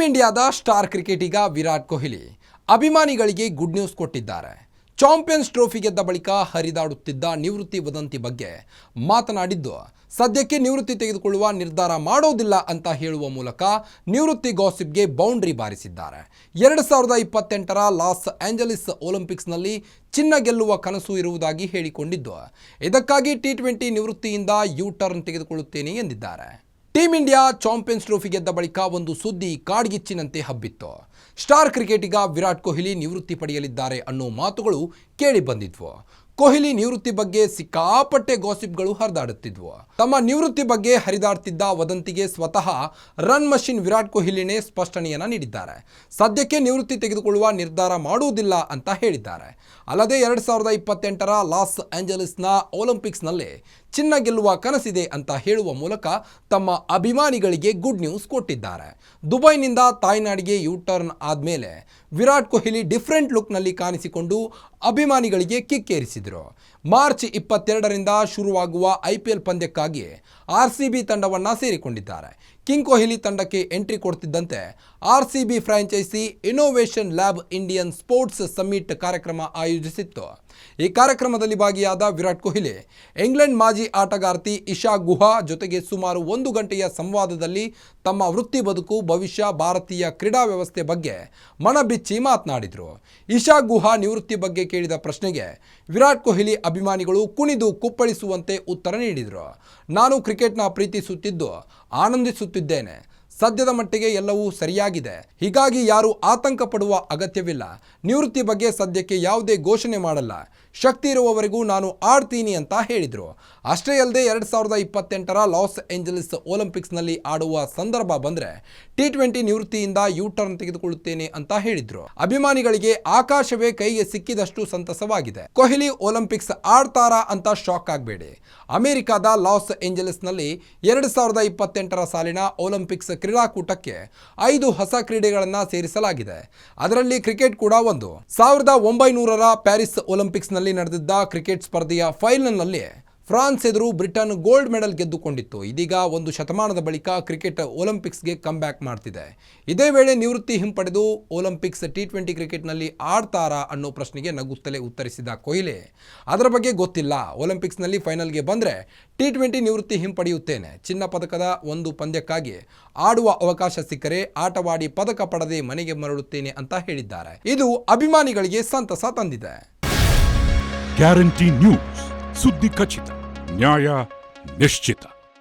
ಇಂಡಿಯಾದ ಸ್ಟಾರ್ ಕ್ರಿಕೆಟಿಗ ವಿರಾಟ್ ಕೊಹ್ಲಿ ಅಭಿಮಾನಿಗಳಿಗೆ ಗುಡ್ ನ್ಯೂಸ್ ಕೊಟ್ಟಿದ್ದಾರೆ. ಚಾಂಪಿಯನ್ಸ್ ಟ್ರೋಫಿ ಗೆದ್ದ ಬಳಿಕ ಹರಿದಾಡುತ್ತಿದ್ದ ನಿವೃತ್ತಿ ವದಂತಿ ಬಗ್ಗೆ ಮಾತನಾಡಿದ್ದು, ಸದ್ಯಕ್ಕೆ ನಿವೃತ್ತಿ ತೆಗೆದುಕೊಳ್ಳುವ ನಿರ್ಧಾರ ಮಾಡೋದಿಲ್ಲ ಅಂತ ಹೇಳುವ ಮೂಲಕ ನಿವೃತ್ತಿ ಗಾಸಿಪ್ಗೆ ಬೌಂಡ್ರಿ ಬಾರಿಸಿದ್ದಾರೆ. 2028ರ ಲಾಸ್ ಏಂಜಲೀಸ್ ಒಲಿಂಪಿಕ್ಸ್ನಲ್ಲಿ ಚಿನ್ನ ಗೆಲ್ಲುವ ಕನಸು ಇರುವುದಾಗಿ ಹೇಳಿಕೊಂಡಿದ್ದು, ಇದಕ್ಕಾಗಿ ಟಿ20 ನಿವೃತ್ತಿಯಿಂದ ಯು ಟರ್ನ್ ತೆಗೆದುಕೊಳ್ಳುತ್ತೇನೆ ಎಂದಿದ್ದಾರೆ. ಟೀಂ ಇಂಡಿಯಾ ಚಾಂಪಿಯನ್ಸ್ ಟ್ರೋಫಿ ಗೆದ್ದ ಬಳಿಕ ಒಂದು ಸುದ್ದಿ ಕಾಡ್ಗಿಚ್ಚಿನಂತೆ ಹಬ್ಬಿತ್ತು. ಸ್ಟಾರ್ ಕ್ರಿಕೆಟಿಗ ವಿರಾಟ್ ಕೊಹ್ಲಿ ನಿವೃತ್ತಿ ಪಡೆಯಲಿದ್ದಾರೆ ಅನ್ನೋ ಮಾತುಗಳು ಕೇಳಿ ಬಂದಿದ್ವು. ಕೊಹ್ಲಿ ನಿವೃತ್ತಿ ಬಗ್ಗೆ ಸಿಕ್ಕಾಪಟ್ಟೆ ಗಾಸಿಪ್ಗಳು ಹರಿದಾಡುತ್ತಿದ್ವು. ತಮ್ಮ ನಿವೃತ್ತಿ ಬಗ್ಗೆ ಹರಿದಾಡ್ತಿದ್ದ ವದಂತಿಗೆ ಸ್ವತಃ ರನ್ ಮಷಿನ್ ವಿರಾಟ್ ಕೊಹ್ಲಿನೇ ಸ್ಪಷ್ಟನೆಯನ್ನ ನೀಡಿದ್ದಾರೆ. ಸದ್ಯಕ್ಕೆ ನಿವೃತ್ತಿ ತೆಗೆದುಕೊಳ್ಳುವ ನಿರ್ಧಾರ ಮಾಡುವುದಿಲ್ಲ ಅಂತ ಹೇಳಿದ್ದಾರೆ. ಅಲ್ಲದೆ 2028ರ ಲಾಸ್ ಏಂಜಲೀಸ್ನ ಒಲಿಂಪಿಕ್ಸ್ನಲ್ಲಿ ಚಿನ್ನ ಗೆಲ್ಲುವ ಕನಸಿದೆ ಅಂತ ಹೇಳುವ ಮೂಲಕ ತಮ್ಮ ಅಭಿಮಾನಿಗಳಿಗೆ ಗುಡ್ ನ್ಯೂಸ್ ಕೊಟ್ಟಿದ್ದಾರೆ. ದುಬೈನಿಂದ ತಾಯ್ನಾಡಿಗೆ ಯು ಟರ್ನ್ ಆದಮೇಲೆ ವಿರಾಟ್ ಕೊಹ್ಲಿ ಡಿಫ್ರೆಂಟ್ ಲುಕ್ನಲ್ಲಿ ಕಾಣಿಸಿಕೊಂಡು ಅಭಿಮಾನಿಗಳಿಗೆ ಕಿಕ್ಕೇರಿಸಿದರು. ಮಾರ್ಚ್ 22ರಿಂದ ಶುರುವಾಗುವ IPL ಪಂದ್ಯಕ್ಕಾಗಿ RCB ತಂಡವನ್ನು ಸೇರಿಕೊಂಡಿದ್ದಾರೆ. ಕಿಂಗ್ ಕೊಹ್ಲಿ ತಂಡಕ್ಕೆ ಎಂಟ್ರಿ ಕೊಡ್ತಿದ್ದಂತೆ RCB franchise innovation lab Indian sports summit ಕಾರ್ಯಕ್ರಮ ಆಯೋಜಿಸಿತ್ತು. ಈ ಕಾರ್ಯಕ್ರಮದಲ್ಲಿ ಭಾಗಿಯಾದ ವಿರಾಟ್ ಕೊಹ್ಲಿ ಇಂಗ್ಲೆಂಡ್ ಮಾಜಿ ಆಟಗಾರ್ತಿ ಇಶಾ ಗುಹಾ ಜೊತೆಗೆ ಸುಮಾರು 1 ಗಂಟೆಯ ಸಂವಾದದಲ್ಲಿ ತಮ್ಮ ವೃತ್ತಿ ಬದುಕು, ಭವಿಷ್ಯ, ಭಾರತೀಯ ಕ್ರೀಡಾ ವ್ಯವಸ್ಥೆ ಬಗ್ಗೆ ಮನಬಿಚ್ಚಿ ಮಾತನಾಡಿದರು. ಇಶಾ ಗುಹಾ ನಿವೃತ್ತಿ ಬಗ್ಗೆ ಕೇಳಿದ ಪ್ರಶ್ನೆಗೆ ವಿರಾಟ್ ಕೊಹ್ಲಿ ಅಭಿಮಾನಿಗಳು ಕುಣಿದು ಕುಪ್ಪಳಿಸುವಂತೆ ಉತ್ತರ ನೀಡಿದರು. ನಾನು ಕ್ರಿಕೆಟ್ನ ಪ್ರೀತಿಸುತ್ತಿದ್ದು ಆನಂದಿಸುತ್ತಿದ್ದೇನೆ. ಸದ್ಯದ ಮಟ್ಟಿಗೆ ಎಲ್ಲವೂ ಸರಿಯಾಗಿದೆ. ಹೀಗಾಗಿ ಯಾರೂ ಆತಂಕ ಪಡುವ ಅಗತ್ಯವಿಲ್ಲ. ನಿವೃತ್ತಿ ಬಗ್ಗೆ ಸದ್ಯಕ್ಕೆ ಯಾವುದೇ ಘೋಷಣೆ ಮಾಡಲ್ಲ. ಶಕ್ತಿ ಇರುವವರೆಗೂ ನಾನು ಆಡ್ತೀನಿ ಅಂತ ಹೇಳಿದರು. ಅಷ್ಟೇ ಅಲ್ಲದೆ 2028ರ ಲಾಸ್ ಏಂಜಲೀಸ್ ಒಲಿಂಪಿಕ್ಸ್ನಲ್ಲಿ ಆಡುವ ಸಂದರ್ಭ ಬಂದರೆ ಟಿ20 ನಿವೃತ್ತಿಯಿಂದ ಯು ಟರ್ನ್ ತೆಗೆದುಕೊಳ್ಳುತ್ತೇನೆ ಅಂತ ಹೇಳಿದ್ರು. ಅಭಿಮಾನಿಗಳಿಗೆ ಆಕಾಶವೇ ಕೈಗೆ ಸಿಕ್ಕಿದಷ್ಟು ಸಂತಸವಾಗಿದೆ. ಕೊಹ್ಲಿ ಒಲಿಂಪಿಕ್ಸ್ ಆಡ್ತಾರಾ ಅಂತ ಶಾಕ್ ಆಗಬೇಡಿ. ಅಮೆರಿಕದ ಲಾಸ್ ಏಂಜಲೀಸ್ನಲ್ಲಿ 2028ರ ಸಾಲಿನ ಒಲಿಂಪಿಕ್ಸ್ ಕ್ರೀಡಾಕೂಟಕ್ಕೆ 5 ಹೊಸ ಕ್ರೀಡೆಗಳನ್ನು ಸೇರಿಸಲಾಗಿದೆ. ಅದರಲ್ಲಿ ಕ್ರಿಕೆಟ್ ಕೂಡ ಒಂದು. 1900ರ ಪ್ಯಾರಿಸ್ ಒಲಿಂಪಿಕ್ಸ್ನಲ್ಲಿ ನಡೆದಿದ್ದ ಕ್ರಿಕೆಟ್ ಸ್ಪರ್ಧೆಯ ಫೈನಲ್ನಲ್ಲಿ ಫ್ರಾನ್ಸ್ ಎದುರು ಬ್ರಿಟನ್ ಗೋಲ್ಡ್ ಮೆಡಲ್ ಗೆದ್ದುಕೊಂಡಿತ್ತು. ಇದೀಗ ಒಂದು ಶತಮಾನದ ಬಳಿಕ ಕ್ರಿಕೆಟ್ ಒಲಿಂಪಿಕ್ಸ್ಗೆ ಕಮ್ ಬ್ಯಾಕ್ ಮಾಡ್ತಿದೆ. ಇದೇ ವೇಳೆ ನಿವೃತ್ತಿ ಹಿಂಪಡೆದು ಒಲಿಂಪಿಕ್ಸ್ ಟಿ20 ಕ್ರಿಕೆಟ್ನಲ್ಲಿ ಆಡ್ತಾರಾ ಅನ್ನೋ ಪ್ರಶ್ನೆಗೆ ನಗುತ್ತಲೇ ಉತ್ತರಿಸಿದ ಕೊಹ್ಲಿ, ಅದರ ಬಗ್ಗೆ ಗೊತ್ತಿಲ್ಲ. ಒಲಿಂಪಿಕ್ಸ್ನಲ್ಲಿ ಫೈನಲ್ಗೆ ಬಂದರೆ ಟಿ20 ನಿವೃತ್ತಿ ಹಿಂಪಡೆಯುತ್ತೇನೆ. ಚಿನ್ನ ಪದಕದ ಒಂದು ಪಂದ್ಯಕ್ಕಾಗಿ ಆಡುವ ಅವಕಾಶ ಸಿಕ್ಕರೆ ಆಟವಾಡಿ ಪದಕ ಪಡೆದೇ ಮನೆಗೆ ಮರಳುತ್ತೇನೆ ಅಂತ ಹೇಳಿದ್ದಾರೆ. ಇದು ಅಭಿಮಾನಿಗಳಿಗೆ ಸಂತಸ ತಂದಿದೆ. ಗ್ಯಾರಂಟಿ ನ್ಯೂಸ್, ಸುದ್ದಿ ಖಚಿತ, ನ್ಯಾಯ ನಿಶ್ಚಿತ.